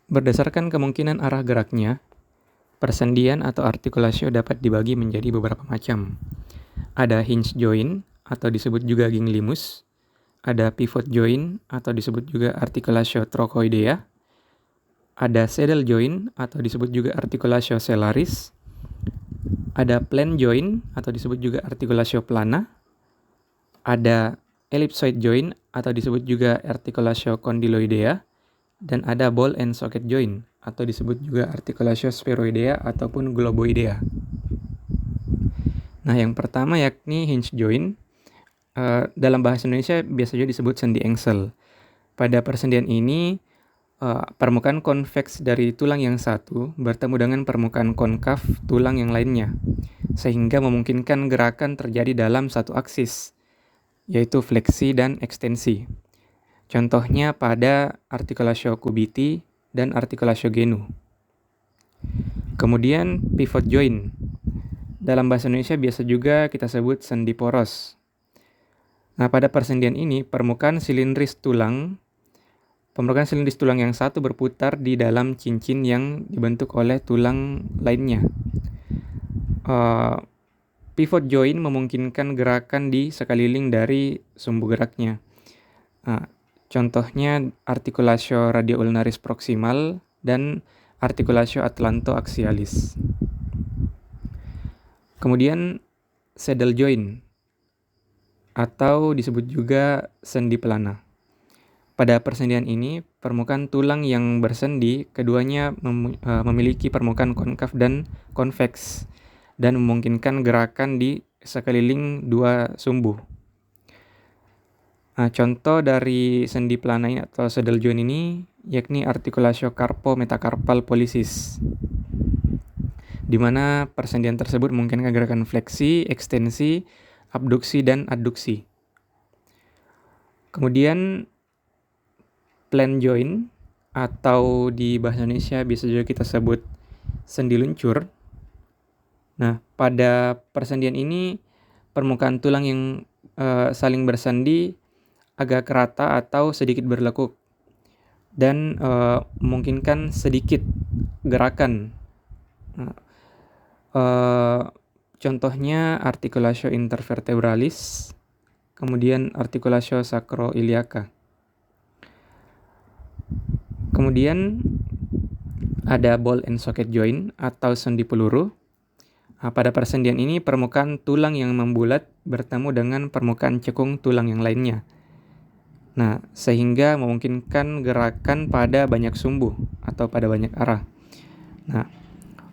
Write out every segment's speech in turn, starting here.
Berdasarkan kemungkinan arah geraknya, persendian atau artikulasio dapat dibagi menjadi beberapa macam. Ada hinge joint atau disebut juga ganglimus, ada pivot joint atau disebut juga artikulasio trochoidea, ada saddle joint atau disebut juga artikulasio selaris, ada plane joint atau disebut juga artikulasio plana, ada ellipsoid joint atau disebut juga artikulasio condyloidea, dan ada ball and socket joint atau disebut juga artikulasio spheroidea ataupun globoidea. Nah, yang pertama yakni hinge joint. Dalam bahasa Indonesia biasanya disebut sendi engsel. Pada persendian ini, permukaan konveks dari tulang yang satu bertemu dengan permukaan konkav tulang yang lainnya, sehingga memungkinkan gerakan terjadi dalam satu aksis, yaitu fleksi dan ekstensi. Contohnya pada artikulasio cubiti dan artikulasio genu. Kemudian pivot joint. Dalam bahasa Indonesia biasa juga kita sebut sendi poros. Nah, pada persendian ini permukaan silindris tulang yang satu berputar di dalam cincin yang dibentuk oleh tulang lainnya. Pivot joint memungkinkan gerakan di sekeliling dari sumbu geraknya. Contohnya artikulasio radioulnaris proximal dan artikulasio atlantoaxialis. Kemudian saddle joint atau disebut juga sendi pelana. Pada persendian ini, permukaan tulang yang bersendi keduanya memiliki permukaan konkav dan konveks dan memungkinkan gerakan di sekeliling dua sumbu. Nah, contoh dari sendi pelana ini atau saddle joint ini yakni artikulasio carpo-metacarpal pollicis, di mana persendian tersebut memungkinkan gerakan fleksi, ekstensi, abduksi, dan adduksi. Kemudian plane joint atau di bahasa Indonesia bisa juga kita sebut sendi luncur. Nah, pada persendian ini permukaan tulang yang saling bersendi agak rata atau sedikit berlekuk dan memungkinkan sedikit gerakan. Contohnya artikulasio intervertebralis, kemudian artikulasio sacroiliaca. Kemudian ada ball and socket joint atau sendi peluru. Pada persendian ini permukaan tulang yang membulat bertemu dengan permukaan cekung tulang yang lainnya. Nah, sehingga memungkinkan gerakan pada banyak sumbu atau pada banyak arah. Nah,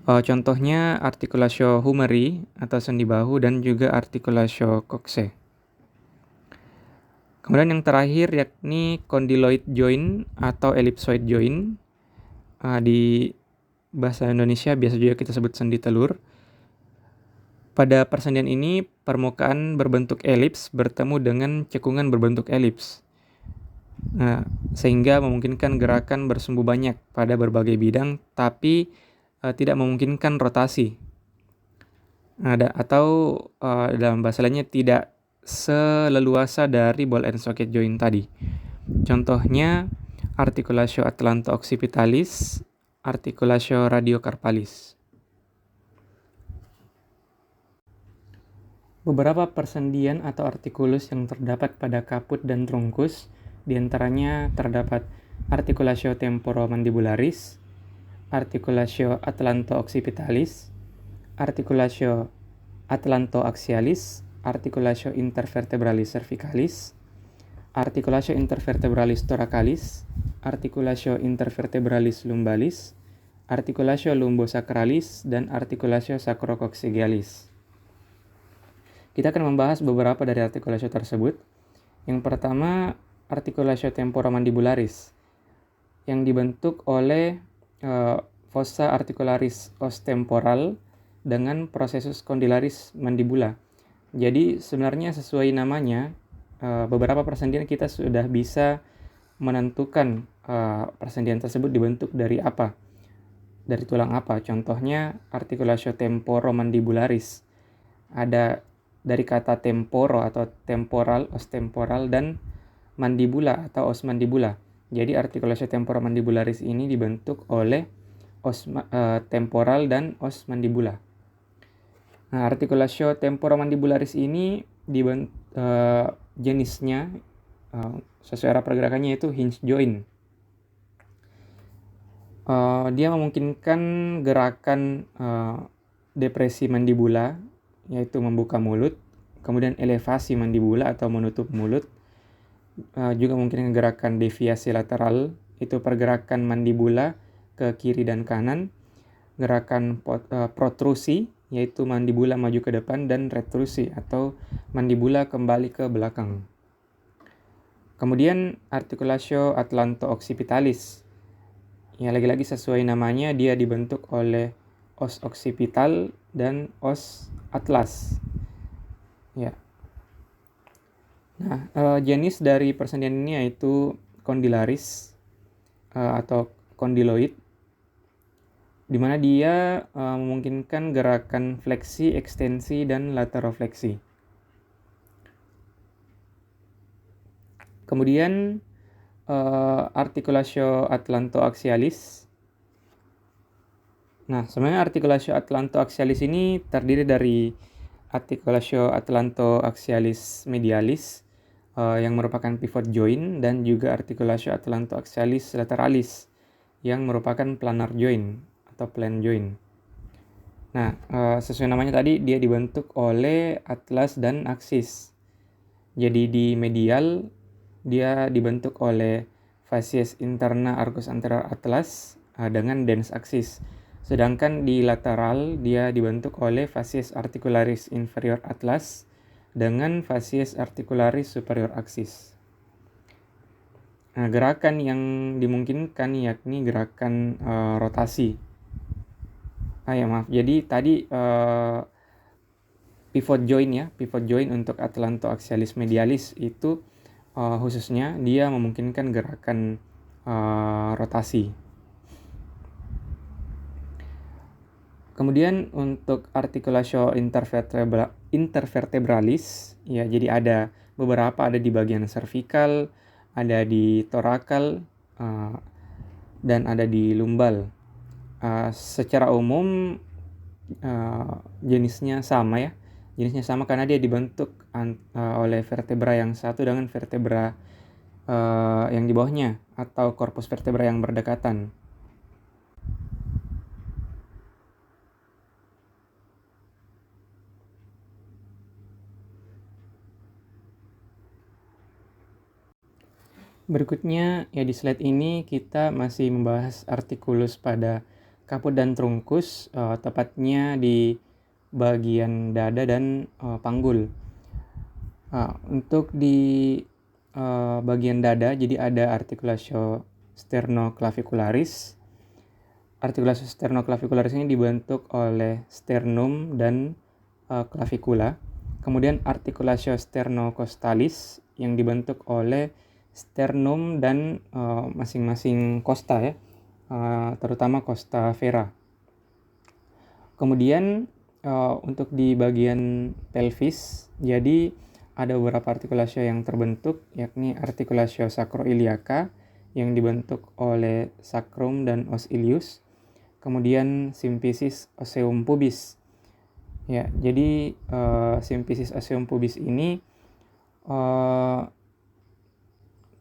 contohnya artikulasio humeri atau sendi bahu dan juga artikulasio coccyx. Kemudian yang terakhir yakni condyloid joint atau ellipsoid joint. Di bahasa Indonesia biasa juga kita sebut sendi telur. Pada persendian ini permukaan berbentuk elips bertemu dengan cekungan berbentuk elips. Nah, sehingga memungkinkan gerakan bersumbu banyak pada berbagai bidang, tapi tidak memungkinkan rotasi. Atau dalam bahasa lainnya tidak seleluasa dari ball and socket joint tadi. Contohnya artikulasio atlanto-occipitalis, artikulasio radiocarpalis. Beberapa persendian atau artikulus yang terdapat pada kaput dan trunkus, diantaranya terdapat artikulasio temporomandibularis, artikulasio atlanto-occipitalis, artikulasio atlantoaxialis, artikulasio intervertebralis cervicalis, artikulasio intervertebralis thoracalis, artikulasio intervertebralis lumbalis, artikulasio lumbosacralis, dan artikulasio sacrococcygealis. Kita akan membahas beberapa dari artikulasio tersebut. Yang pertama, artikulasio temporomandibularis yang dibentuk oleh fossa articularis os temporal dengan processus condylaris mandibula. Jadi sebenarnya sesuai namanya, beberapa persendian kita sudah bisa menentukan persendian tersebut dibentuk dari apa, dari tulang apa. Contohnya artikulasio temporomandibularis ada dari kata temporo atau temporal, os temporal, dan mandibula atau os mandibula. Jadi artikulasio temporomandibularis ini dibentuk oleh os temporal dan os mandibula. Nah, artikulasio temporomandibularis ini jenisnya sesuai arah pergerakannya itu hinge joint. Dia memungkinkan gerakan depresi mandibula, yaitu membuka mulut, kemudian elevasi mandibula atau menutup mulut. Juga mungkin gerakan deviasi lateral, itu pergerakan mandibula ke kiri dan kanan. Gerakan protrusi, yaitu mandibula maju ke depan, dan retrusi atau mandibula kembali ke belakang. Kemudian artikulasio atlanto-occipitalis. Ya, lagi-lagi sesuai namanya, dia dibentuk oleh os occipital dan os atlas. Ya. Nah, jenis dari persendian ini yaitu condylaris atau condyloid, di mana dia memungkinkan gerakan fleksi, ekstensi, dan laterofleksi. Kemudian artikulasio atlanto-axialis. Nah, sebenarnya artikulasio atlanto-axialis ini terdiri dari artikulasio atlanto-axialis medialis yang merupakan pivot joint, dan juga artikulasio atlanto-axialis lateralis yang merupakan planar joint atau plan joint. Nah, sesuai namanya tadi, dia dibentuk oleh atlas dan aksis. Jadi di medial dia dibentuk oleh facies interna arcus anterior atlas dengan dens axis. Sedangkan di lateral dia dibentuk oleh facies articularis inferior atlas dengan facies articularis superior axis. Nah, gerakan yang dimungkinkan yakni gerakan rotasi. Jadi tadi pivot joint untuk atlanto-axialis medialis itu khususnya dia memungkinkan gerakan rotasi. Kemudian untuk artikulasio intervertebralis, ya, jadi ada beberapa, ada di bagian cervical, ada di torakal, dan ada di lumbal. Secara umum jenisnya sama karena dia dibentuk oleh vertebra yang satu dengan vertebra yang di bawahnya atau korpus vertebra yang berdekatan. Berikutnya, ya, di slide ini kita masih membahas artikulus pada kaput dan trunkus, tepatnya di bagian dada dan panggul. Untuk di bagian dada, jadi ada artikulasio sternoclavicularis. Artikulasio sternoclavicularis ini dibentuk oleh sternum dan clavicula. Kemudian artikulasio sternocostalis yang dibentuk oleh sternum dan masing-masing costa, terutama costa vera. Kemudian untuk di bagian pelvis, jadi ada beberapa artikulasio yang terbentuk, yakni artikulasio sacroiliaca yang dibentuk oleh sacrum dan os ilius. Kemudian symphysis osseum pubis. Ya, jadi symphysis osseum pubis ini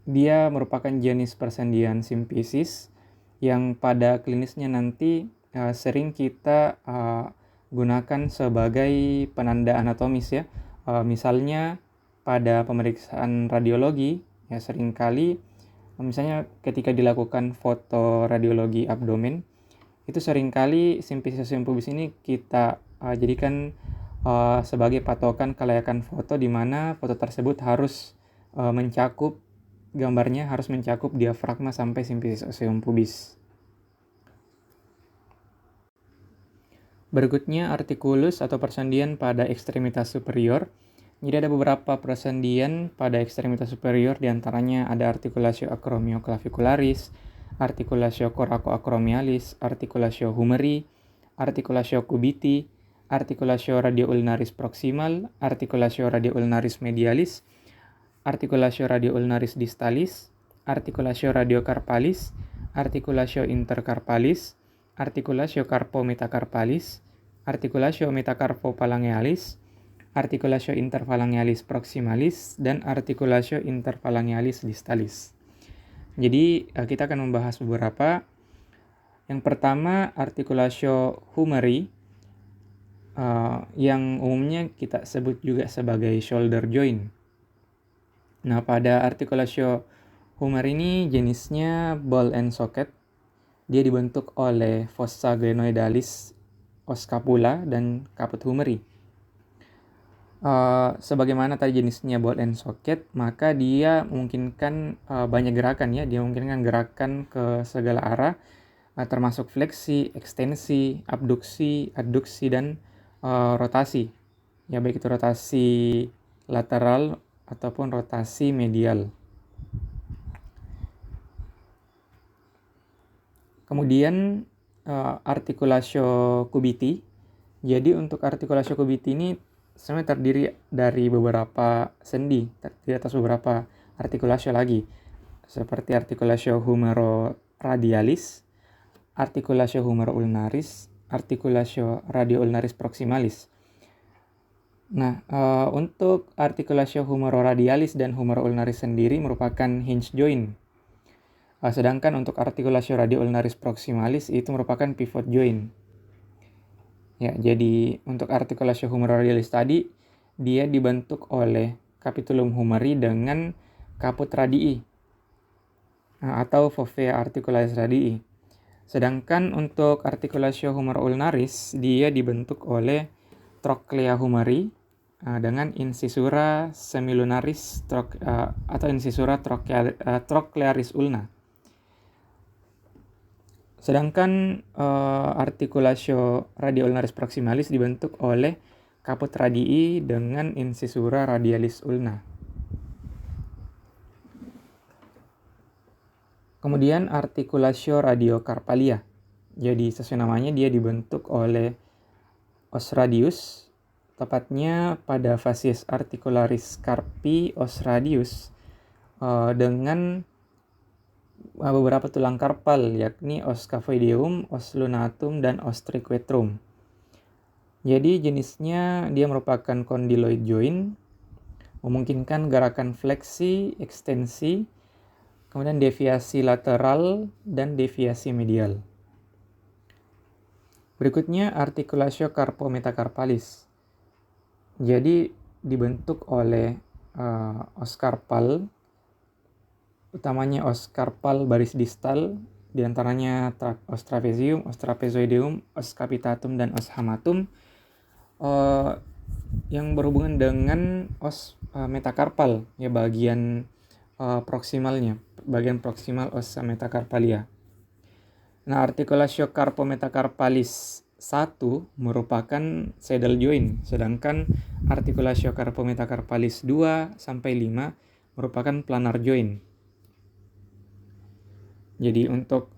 dia merupakan jenis persendian symphysis yang pada klinisnya nanti sering kita gunakan sebagai penanda anatomis, ya. Misalnya pada pemeriksaan radiologi, ya, seringkali misalnya ketika dilakukan foto radiologi abdomen, itu seringkali symphysis osseum pubis ini kita jadikan sebagai patokan kelayakan foto, di mana foto tersebut harus mencakup gambarnya harus mencakup diafragma sampai symphysis osseum pubis. Berikutnya artikulus atau persendian pada ekstremitas superior. Jadi ada beberapa persendian pada ekstremitas superior, diantaranya ada artikulasio acromioclavicularis, artikulasio coracoacromialis, artikulasio humeri, artikulasio cubiti, artikulasio radioulnaris proximal, artikulasio radioulnaris medialis, artikulasio radioulnaris distalis, articulatio radiocarpalis, articulatio intercarpalis, articulatio carpometacarpalis, articulatio metacarpophalangealis, articulatio interphalangealis proximalis, dan articulatio interphalangealis distalis. Jadi kita akan membahas beberapa. Yang pertama, articulatio humeri, yang umumnya kita sebut juga sebagai shoulder joint. Nah, pada articulatio humeri ini jenisnya ball and socket. Dia dibentuk oleh fossa glenoidalis, os scapula, dan caput humeri. Sebagaimana tadi jenisnya ball and socket, maka dia memungkinkan banyak gerakan ya. Dia memungkinkan gerakan ke segala arah, termasuk fleksi, ekstensi, abduksi, adduksi, dan rotasi. Ya, baik itu rotasi lateral ataupun rotasi medial. Kemudian articulatio cubiti. Jadi untuk articulatio cubiti ini sebenarnya terdiri dari beberapa sendi, terdiri atas beberapa articulatio lagi, seperti articulatio humero-radialis, articulatio humero-ulnaris, articulatio radio-ulnaris proximalis. Nah, untuk articulatio humero-radialis dan humero-ulnaris sendiri merupakan hinge joint. Sedangkan untuk articulatio radio-ulnaris proximalis itu merupakan pivot joint. Ya, jadi untuk articulatio humero-radialis tadi, dia dibentuk oleh capitulum humeri dengan caput radii atau fovea articularis radii. Sedangkan untuk articulatio humero-ulnaris, dia dibentuk oleh trochlea humeri dengan incisura semilunaris atau incisura trochlearis ulna. Sedangkan articulatio radio-ulnaris proximalis dibentuk oleh caput radii dengan incisura radialis ulna. Kemudian articulatio radiocarpalia. Jadi sesuai namanya dia dibentuk oleh os radius, tepatnya pada facies articularis carpi os radius dengan beberapa tulang karpal, yakni os scaphoideum, os lunatum, dan os triquetrum. Jadi jenisnya dia merupakan condyloid joint, memungkinkan gerakan fleksi, ekstensi, kemudian deviasi lateral, dan deviasi medial. Berikutnya articulatio carpometacarpalis. Jadi dibentuk oleh os carpal, utamanya os carpal baris distal, diantaranya os trapezium, os trapezoideum, os capitatum, dan os hamatum, yang berhubungan dengan os metacarpal, ya bagian proksimalnya, bagian proksimal os metacarpalia. Nah, articulatio carpometacarpalis 1 merupakan saddle joint, sedangkan articulatio carpometacarpalis 2 sampai 5 merupakan planar joint. Jadi untuk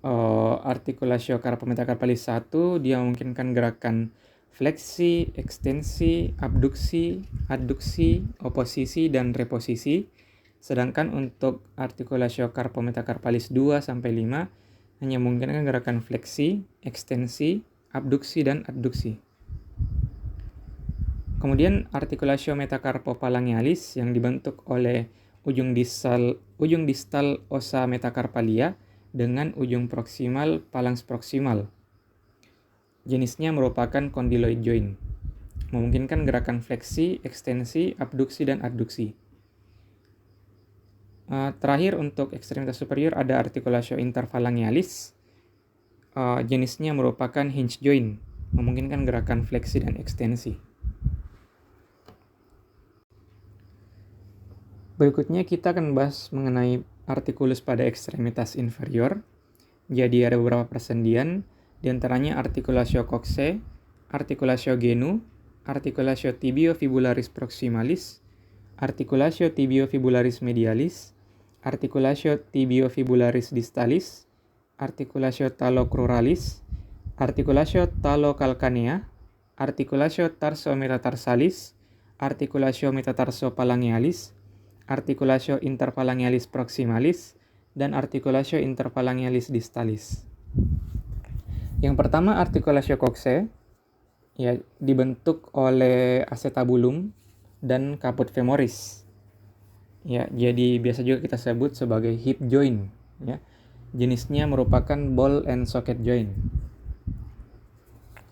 articulatio carpometacarpalis 1 dia memungkinkan gerakan fleksi, ekstensi, abduksi, adduksi, oposisi, dan reposisi. Sedangkan untuk articulatio carpometacarpalis 2 sampai 5 hanya memungkinkan gerakan fleksi, ekstensi, abduksi, dan adduksi. Kemudian articulatio metacarpophalangealis yang dibentuk oleh ujung distal ossa metacarpalia dengan ujung proksimal phalanx proksimal. Jenisnya merupakan condyloid joint, memungkinkan gerakan fleksi, ekstensi, abduksi, dan adduksi. Terakhir untuk ekstremitas superior ada articulatio interphalangealis. Jenisnya merupakan hinge joint, memungkinkan gerakan fleksi dan ekstensi. Berikutnya kita akan bahas mengenai artikulus pada ekstremitas inferior. Jadi ada beberapa persendian, diantaranya articulatio coxae, articulatio genu, articulatio tibiofibularis proximalis, articulatio tibiofibularis medialis, articulatio tibiofibularis distalis, articulatio talocruralis, articulatio talocalcanea, articulatio tarsometatarsaalis, articulatio metatarsopalangealis, articulatio interphalangealis proximalis, dan articulatio interphalangealis distalis. Yang pertama articulatio coxae, ya, dibentuk oleh acetabulum dan caput femoris. Ya, jadi biasa juga kita sebut sebagai hip joint, ya. Jenisnya merupakan ball and socket joint.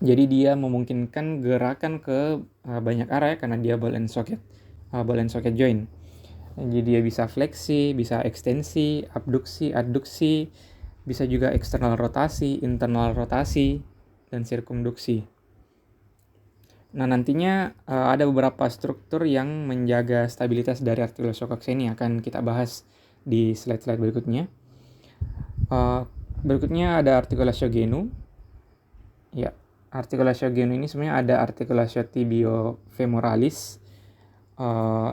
Jadi dia memungkinkan gerakan ke banyak arah ya, karena dia ball and socket joint. Jadi dia bisa fleksi, bisa ekstensi, abduksi, adduksi, bisa juga eksternal rotasi, internal rotasi, dan sirkumduksi. Nah, nantinya ada beberapa struktur yang menjaga stabilitas dari articulatio coxae ini akan kita bahas di slide-slide berikutnya. Berikutnya ada articulatio genu. Ya, articulatio genu ini sebenarnya ada articulatio tibiofemoralis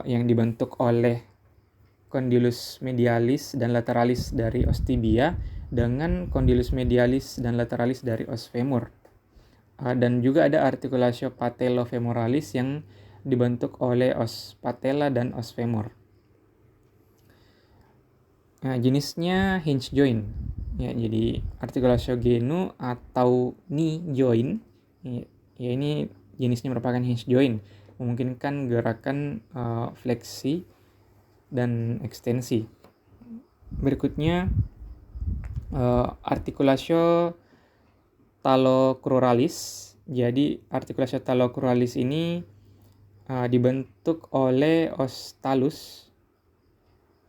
yang dibentuk oleh condylus medialis dan lateralis dari os tibia dengan condylus medialis dan lateralis dari os femur. Dan juga ada articulatio patellofemoralis yang dibentuk oleh os patella dan os femur. Nah, jenisnya hinge joint. Ya, jadi articulatio genu atau knee joint, ya ini jenisnya merupakan hinge joint, memungkinkan gerakan fleksi dan ekstensi. Berikutnya articulatio talocruralis. Jadi articulatio talocruralis ini dibentuk oleh os talus,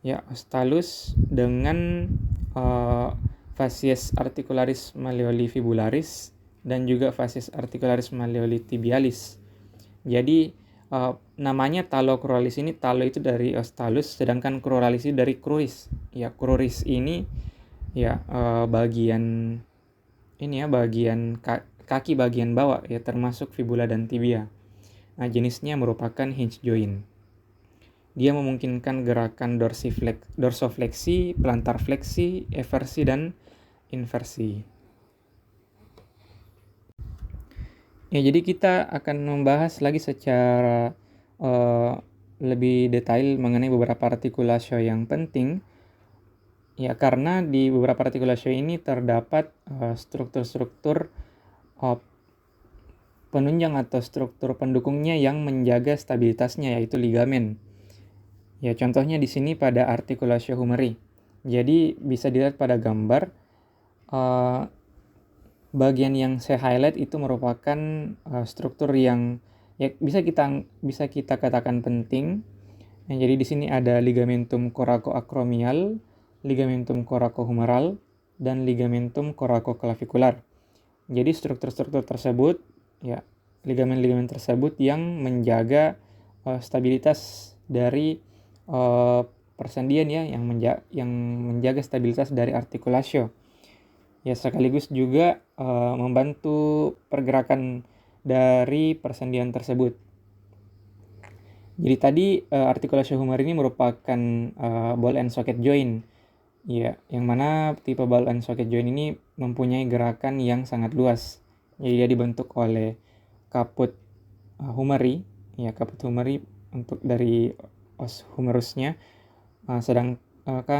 ya, os talus dengan facies articularis malleoli fibularis dan juga facies articularis malleoli tibialis. Jadi namanya talocruralis ini, talo itu dari os talus, sedangkan cruralis itu dari cruris. Ya, cruris ini ya bagian ini ya, bagian kaki bagian bawah ya, termasuk fibula dan tibia. Nah, jenisnya merupakan hinge joint. Dia memungkinkan gerakan dorsofleksi, plantar fleksi, eversi, dan inversi. Ya, jadi kita akan membahas lagi secara lebih detail mengenai beberapa articulatio yang penting. Ya, karena di beberapa articulatio ini terdapat struktur-struktur penunjang atau struktur pendukungnya yang menjaga stabilitasnya, yaitu ligamen. Ya, contohnya di sini pada articulatio humeri. Jadi bisa dilihat pada gambar, bagian yang saya highlight itu merupakan struktur yang ya bisa kita katakan penting. Nah, jadi di sini ada ligamentum coracoacromial, ligamentum coracohumeral, dan ligamentum coracoclavicular. Jadi struktur-struktur tersebut, ya, ligamen-ligamen tersebut yang menjaga stabilitas dari persendian ya, yang menjaga stabilitas dari articulatio. Ya, sekaligus juga membantu pergerakan dari persendian tersebut. Jadi tadi articulatio humeri ini merupakan ball and socket joint. Ya, yang mana tipe ball and socket joint ini mempunyai gerakan yang sangat luas. Jadi dia dibentuk oleh caput humeri, ya, caput humeri untuk dari os humerusnya,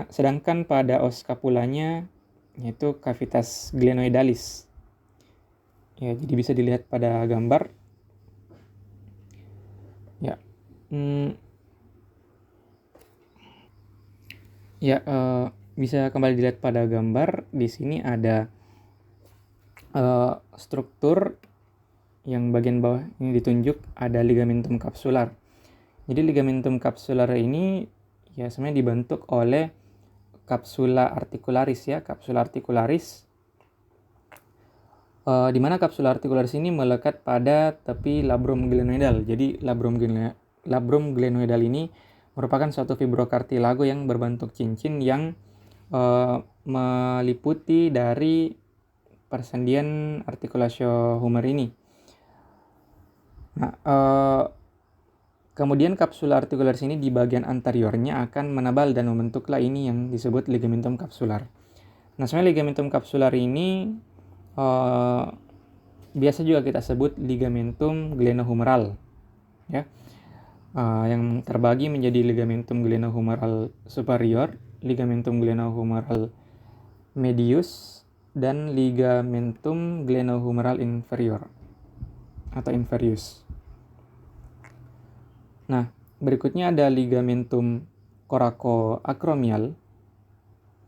sedangkan pada os scapulanya yaitu cavitas glenoidalis. Ya, jadi bisa dilihat pada gambar. Ya, bisa kembali dilihat pada gambar. Di sini ada struktur yang bagian bawah ini ditunjuk, ada ligamentum capsular. Jadi ligamentum capsular ini ya sebenarnya dibentuk oleh capsula articularis ya, capsula articularis. Di mana capsula articularis ini melekat pada tepi labrum glenoidal. Jadi labrum glenoidal ini merupakan suatu fibrokartilago yang berbentuk cincin yang meliputi dari persendian articulatio humeri ini. Nah, kemudian kapsula articularis ini di bagian anteriornya akan menebal dan membentuklah ini yang disebut ligamentum capsular. Nah, sebenarnya ligamentum capsular ini biasa juga kita sebut ligamentum glenohumeral, ya, yang terbagi menjadi ligamentum glenohumeral superior, ligamentum glenohumeral medius dan ligamentum glenohumeral inferior atau inferius. Nah, berikutnya ada ligamentum coracoacromial,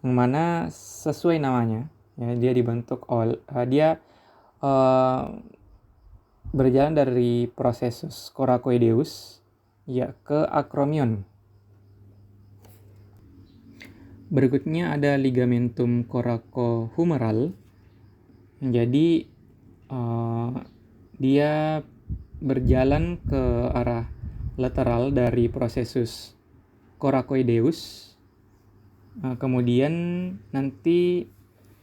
yang mana sesuai namanya, ya, dia dibentuk oleh berjalan dari processus coracoideus ya ke acromion. Berikutnya ada ligamentum coracohumeral. Jadi dia berjalan ke arah lateral dari processus coracoideus, kemudian nanti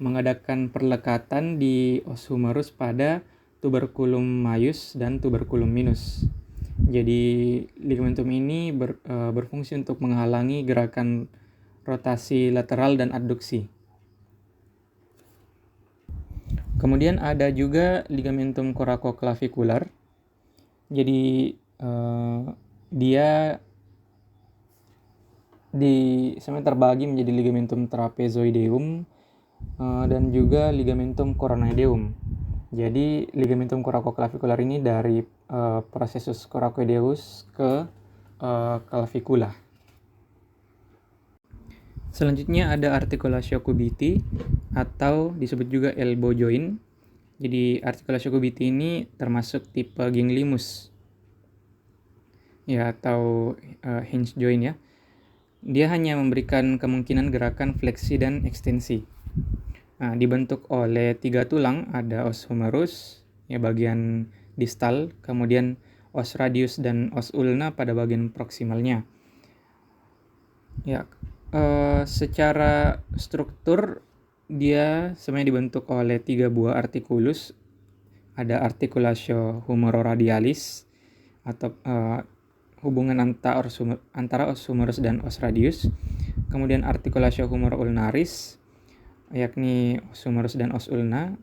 mengadakan perlekatan di os humerus pada tuberculum maius dan tuberculum minus. Jadi ligamentum ini berfungsi untuk menghalangi gerakan rotasi lateral dan adduksi. Kemudian ada juga ligamentum coracoclavicular. Jadi dia sebenarnya terbagi menjadi ligamentum trapezoideum dan juga ligamentum coronoideum. Jadi ligamentum coracoclavicular ini dari processus coracoideus ke clavicula. Selanjutnya ada articulatio cubiti atau disebut juga elbow joint. Jadi articulatio cubiti ini termasuk tipe ganglimus ya, atau hinge joint ya. Dia hanya memberikan kemungkinan gerakan fleksi dan ekstensi. Nah, dibentuk oleh 3 tulang, ada os humerus ya bagian distal, kemudian os radius dan os ulna pada bagian proksimalnya. Ya, secara struktur dia sebenarnya dibentuk oleh 3 buah articulus. Ada articulatio humeroradialis atau hubungan antara os humerus dan os radius. Kemudian articulatio humero-ulnaris, yakni os humerus dan os ulna,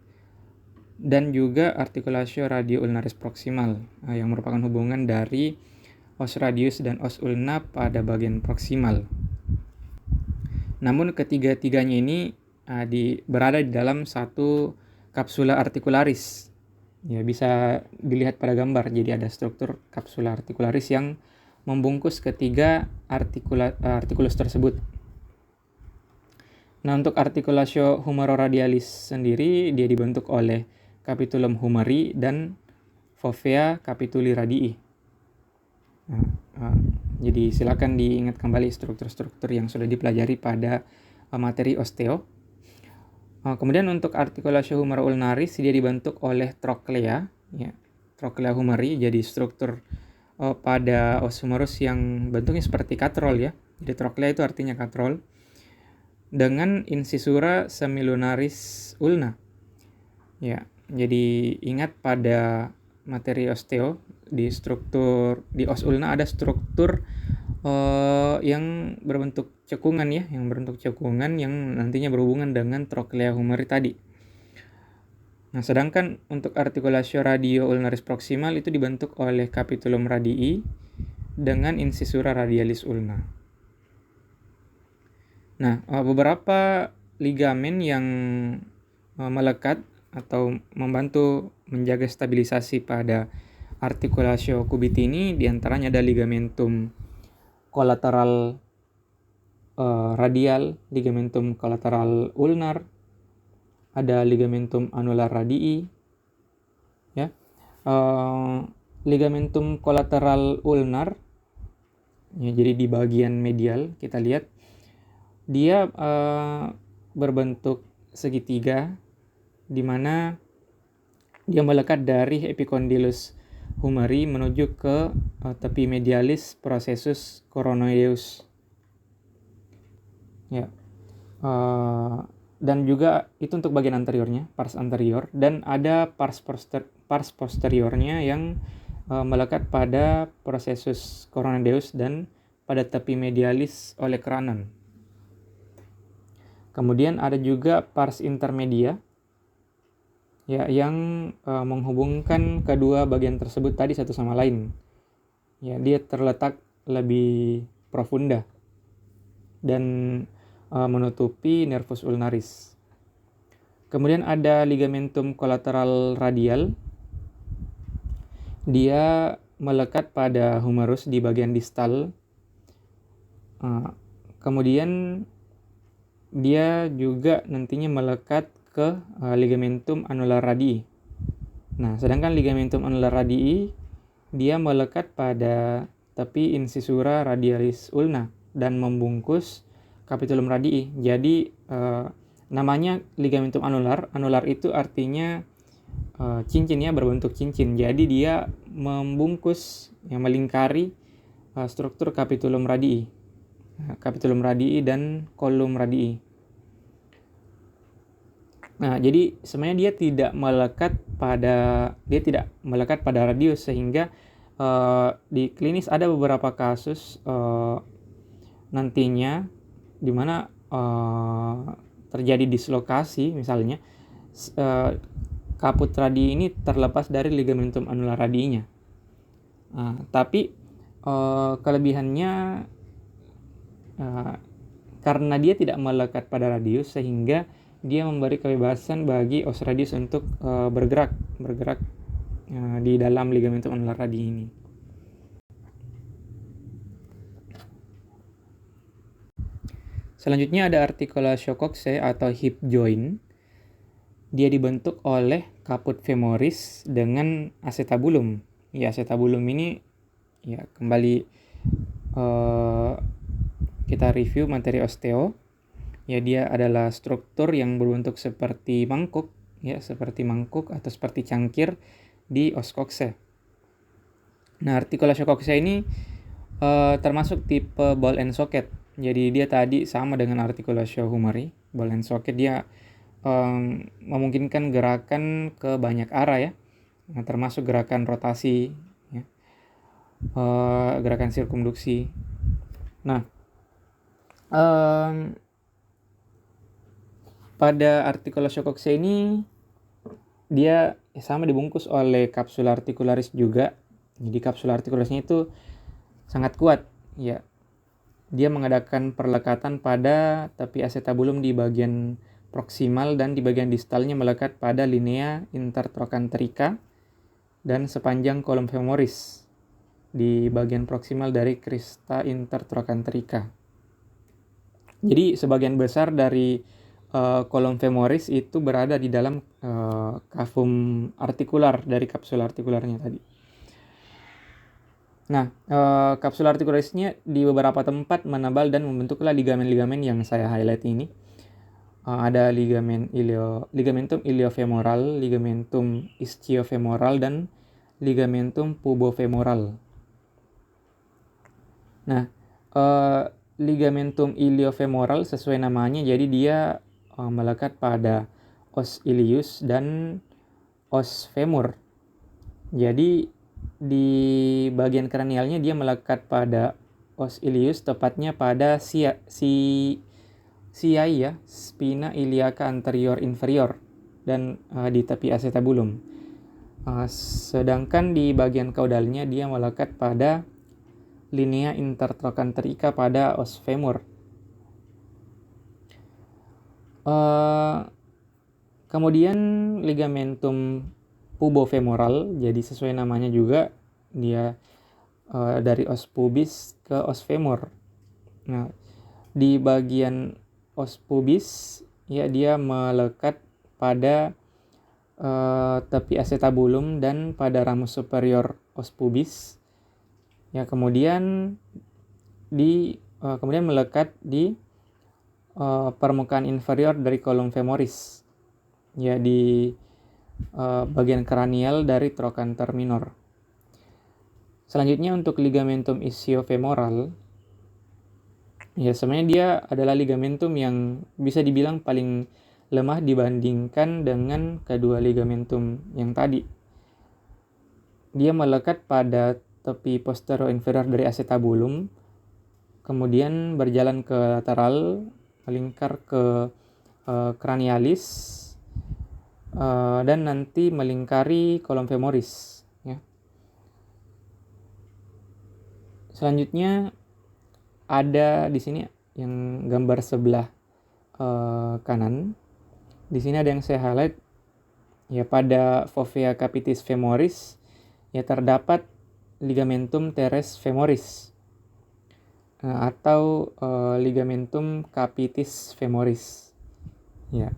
dan juga articulatio radio-ulnaris proximal, yang merupakan hubungan dari os radius dan os ulna pada bagian proksimal. Namun ketiga-tiganya ini berada di dalam satu kapsula articularis. Ya, bisa dilihat pada gambar. Jadi ada struktur kapsula articularis yang membungkus ketiga articulus tersebut. Nah, untuk articulatio humeroradialis sendiri dia dibentuk oleh capitulum humeri dan fovea capituli radii. Jadi silakan diingat kembali struktur-struktur yang sudah dipelajari pada materi osteo. Kemudian untuk articulatio humero-ulnaris dia dibentuk oleh trochlea, ya, trochlea humeri. Jadi struktur pada os humerus yang bentuknya seperti katrol ya. Jadi trochlea itu artinya katrol, dengan incisura semilunaris ulna. Ya, jadi ingat pada materi osteo di os ulna ada struktur yang berbentuk cekungan ya, yang nantinya berhubungan dengan trochlea humeri tadi. Nah, sedangkan untuk articulatio radio-ulnaris proximal itu dibentuk oleh capitulum radii dengan incisura radialis ulna. Nah, beberapa ligamen yang melekat atau membantu menjaga stabilisasi pada articulatio cubiti ini diantaranya ada ligamentum collateral radial, ligamentum collateral ulnar, ada ligamentum annular radii, ya. Ligamentum collateral ulnar, ya, jadi di bagian medial kita lihat dia berbentuk segitiga, di mana dia melekat dari epicondylus humeri menuju ke tepi medialis processus coronoideus. Ya. Dan juga itu untuk bagian anteriornya, pars anterior, dan ada pars posteriornya yang melekat pada processus coronoideus dan pada tepi medialis olecranon. Kemudian ada juga pars intermedia, ya, yang menghubungkan kedua bagian tersebut tadi satu sama lain. Ya, dia terletak lebih profunda dan menutupi nervus ulnaris. Kemudian ada ligamentum collateral radial. Dia melekat pada humerus di bagian distal. Kemudian dia juga nantinya melekat ke ligamentum annular radii. Nah, sedangkan ligamentum annular radii dia melekat pada tepi incisura radialis ulna dan membungkus capitulum radii. Jadi namanya ligamentum annular. Annular itu artinya cincin ya, berbentuk cincin. Jadi dia membungkus, yang melingkari struktur capitulum radii dan column radii. Nah, jadi sebenarnya dia tidak melekat pada radius, sehingga di klinis ada beberapa kasus nantinya di mana terjadi dislokasi, misalnya kaput radii ini terlepas dari ligamentum annular radiinya. Tapi kelebihannya karena dia tidak melekat pada radius, sehingga dia memberi kebebasan bagi os radius untuk bergerak di dalam ligamentum annular radii ini. Selanjutnya ada articulatio coxae atau hip joint. Dia dibentuk oleh caput femoris dengan acetabulum. Ya, acetabulum ini ya kembali kita review materi osteo. Ya, dia adalah struktur yang berbentuk seperti mangkuk, ya, seperti mangkuk atau seperti cangkir di os coxae. Nah, articulatio coxae ini termasuk tipe ball and socket. Jadi dia tadi sama dengan articulatio humeri, ball and socket. Dia memungkinkan gerakan ke banyak arah ya, termasuk gerakan rotasi, ya, gerakan sirkumduksi. Nah, pada articulatio coxae ini dia sama dibungkus oleh kapsula articularis juga. Jadi kapsula articularisnya itu sangat kuat ya. Dia mengadakan perlekatan pada tepi acetabulum di bagian proksimal, dan di bagian distalnya melekat pada linea intertrochanterica dan sepanjang kolom femoris di bagian proksimal dari crista intertrochanterica. Jadi sebagian besar dari kolom femoris itu berada di dalam cavum artikular dari kapsula artikularnya tadi. Nah, kapsula artikularisnya di beberapa tempat menebal dan membentuklah ligamen-ligamen yang saya highlight ini. Ada ligamentum iliofemoral, ligamentum ischiofemoral, dan ligamentum pubofemoral. Nah, ligamentum iliofemoral sesuai namanya, jadi dia melekat pada os ilius dan os femur. Jadi di bagian kranialnya dia melekat pada os ilius, tepatnya pada CI ya, spina iliaca anterior inferior, dan di tepi acetabulum. Sedangkan di bagian kaudalnya dia melekat pada linea intertrochanterica pada os femur. Kemudian ligamentum pubofemoral, jadi sesuai namanya juga, dia dari os pubis ke os femur. Nah, di bagian os pubis ya dia melekat pada tepi acetabulum dan pada ramus superior os pubis. Ya, kemudian melekat di permukaan inferior dari kolom femoris, ya, di bagian kranial dari trochanter minor. Selanjutnya untuk ligamentum ischiofemoral, ya sebenarnya dia adalah ligamentum yang bisa dibilang paling lemah dibandingkan dengan kedua ligamentum yang tadi. Dia melekat pada tepi posterior inferior dari acetabulum, kemudian berjalan ke lateral, melingkar ke cranialis, dan nanti melingkari kolom femoris. Ya. Selanjutnya ada di sini yang gambar sebelah kanan. Di sini ada yang saya highlight ya, pada fovea capitis femoris ya terdapat ligamentum teres femoris atau ligamentum capitis femoris ya.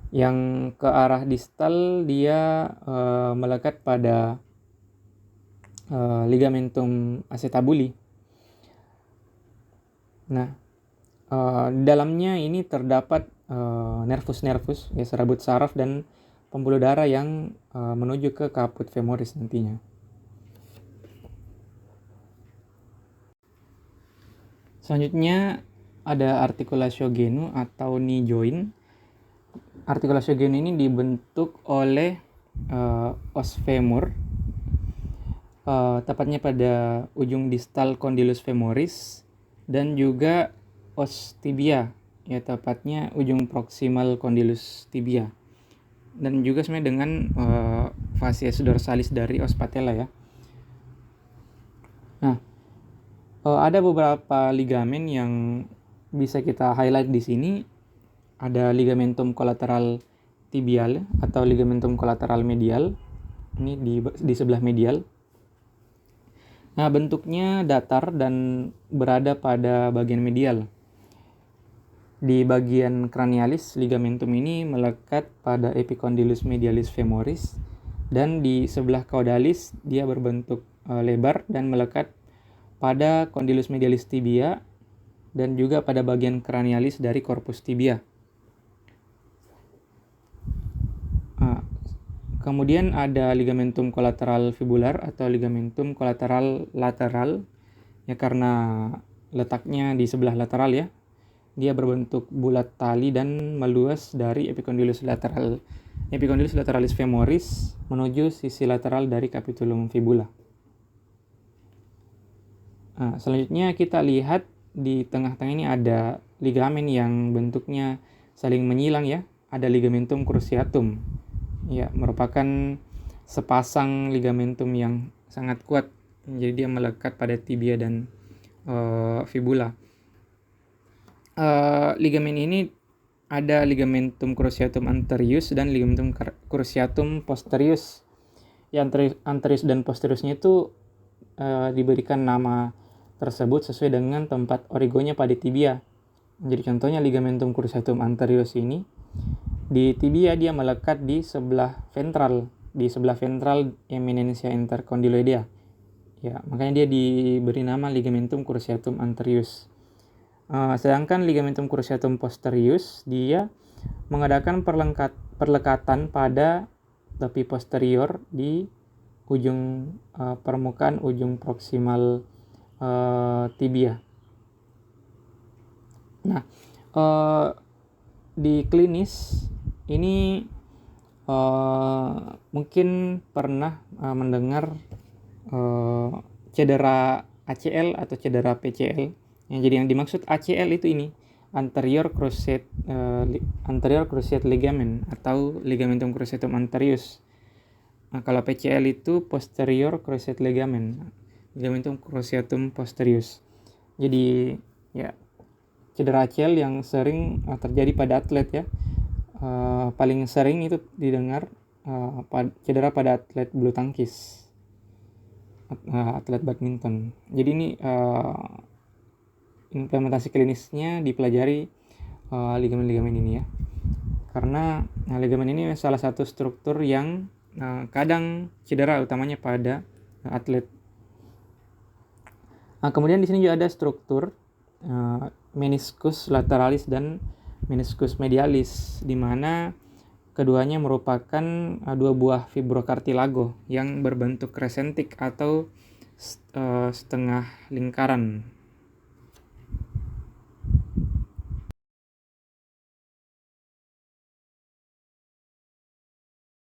Yang ke arah distal dia melekat pada ligamentum acetabuli. Nah, di dalamnya ini terdapat nervus ya, serabut saraf dan pembuluh darah yang menuju ke caput femoris nantinya. Selanjutnya ada articulatio genu atau knee joint. Articulatio genu ini dibentuk oleh os femur, tepatnya pada ujung distal condylus femoris, dan juga os tibia ya, tepatnya ujung proximal condylus tibia, dan juga sebenarnya dengan facies dorsalis dari os patella ya. Nah, ada beberapa ligamen yang bisa kita highlight di sini. Ada ligamentum collateral tibial atau ligamentum collateral medial. Ini di sebelah medial. Nah, bentuknya datar dan berada pada bagian medial. Di bagian cranialis, ligamentum ini melekat pada epicondylus medialis femoris, dan di sebelah caudalis dia berbentuk lebar dan melekat pada condylus medialis tibia dan juga pada bagian cranialis dari corpus tibia. Kemudian ada ligamentum collateral fibular atau ligamentum collateral lateral ya, karena letaknya di sebelah lateral ya. Dia berbentuk bulat tali dan meluas dari epicondylus lateralis femoris menuju sisi lateral dari capitulum fibula. Selanjutnya kita lihat di tengah-tengah ini ada ligamen yang bentuknya saling menyilang ya. Ada ligamentum cruciatum ya, merupakan sepasang ligamentum yang sangat kuat. Jadi dia melekat pada tibia dan fibula. Ligamen ini ada ligamentum cruciatum anterius dan ligamentum cruciatum posterius. Yang anterius dan posteriusnya itu diberikan nama tersebut sesuai dengan tempat origonya pada tibia. Jadi contohnya ligamentum cruciatum anterius ini di tibia dia melekat di sebelah ventral eminentia intercondyloidea. Ya, makanya dia diberi nama ligamentum cruciatum anterius. Sedangkan ligamentum cruciatum posterius dia mengadakan perlekatan pada tepi posterior di ujung permukaan ujung proksimal tibia. Nah, di klinis ini mungkin pernah mendengar cedera ACL atau cedera PCL. Jadi yang dimaksud ACL itu ini anterior cruciate ligament atau ligamentum cruciatum anterius. Nah, kalau PCL itu posterior cruciate ligamentum cruciatum posterius. Jadi ya, cedera ACL yang sering terjadi pada atlet ya. Paling sering itu didengar cedera pada atlet bulu tangkis, atlet badminton. Jadi ini implementasi klinisnya dipelajari ligamen-ligamen ini ya, karena ligamen ini salah satu struktur yang kadang cedera utamanya pada atlet. Kemudian di sini juga ada struktur meniscus lateralis dan meniscus medialis, di mana keduanya merupakan dua buah fibrokartilago yang berbentuk resentik atau setengah lingkaran.